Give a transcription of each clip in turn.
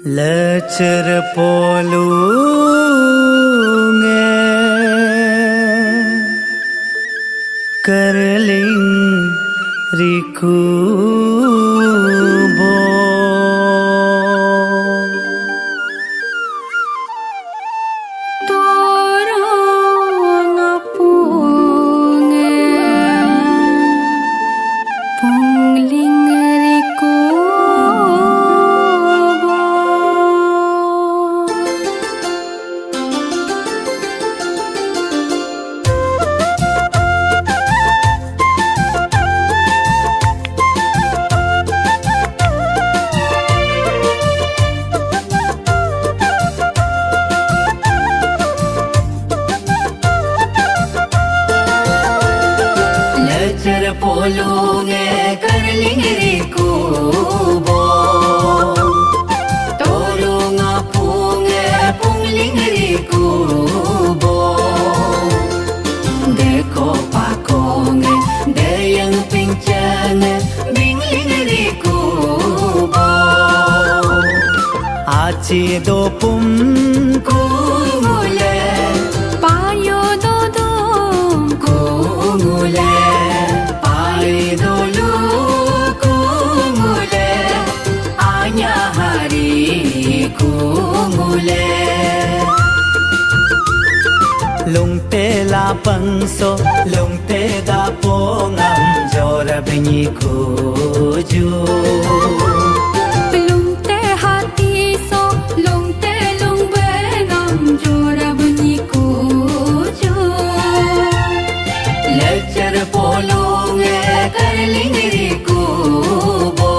लचर पोलूंगे करलिंग रिकू बो पोलूंगे करलिंग रिकू बो तोलूंगा पूंगे पुंगलिंग रिकू बो देखो पाकोंगे देयंग पिंचंग बिंगलिंग रिकू बो आची दो पुम कुंगुले पायो दो दुम कुंगुले lungte la pangso lungte da pongam jora bengi kuju lungte hati so lungte lungbengam jora bengi kuju lecer polunge karling riku bo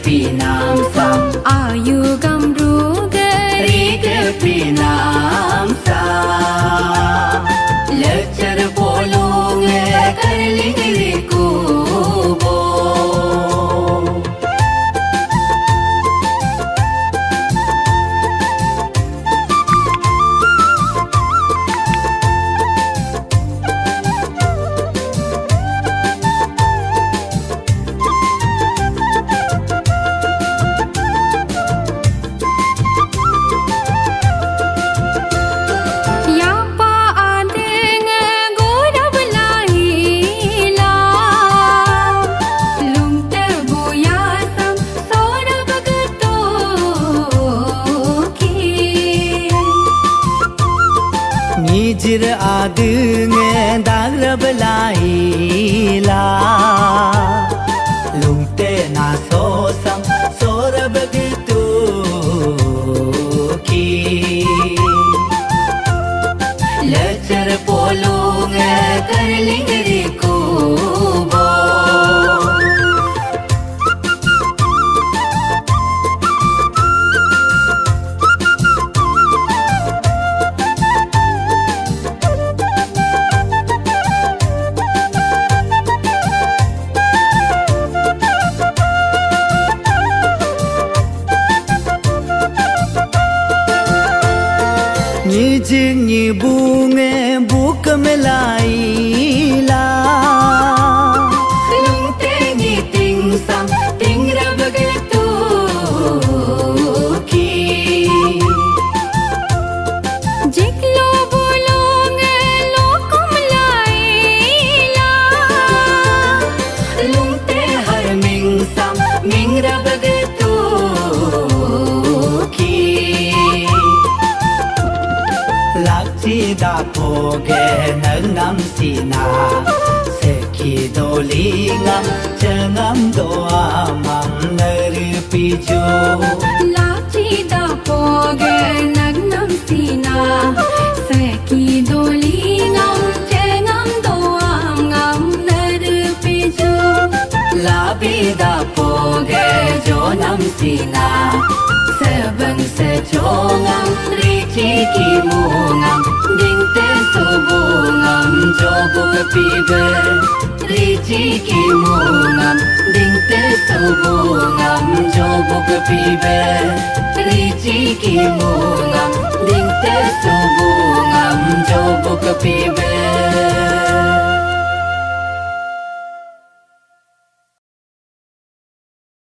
pinam sam ayu gamru rige pinam sam lecer polunge karling riku bo Nijir adunge dagrab laila lungte na sosam sorab gitu ki lecer polunge karling riku bo Nijing ni bunge buk melaila lungte ni ting sam ting rab gitu ki jiklo bolonge lokum laila lungte har ming sam ming rab gitu ki poge nang nam sina seki dolingam changam doamam nari piju la chi da poge nang nam sina seki dolingam chengam doam ngam nar piju la bida poge jo nam sina sebang sejongam rici ki mungam ding te subungam jobuk pibe rici ki mungam ding te subungam jobuk pibe rici ki mungam ding te subungam jobuk pibe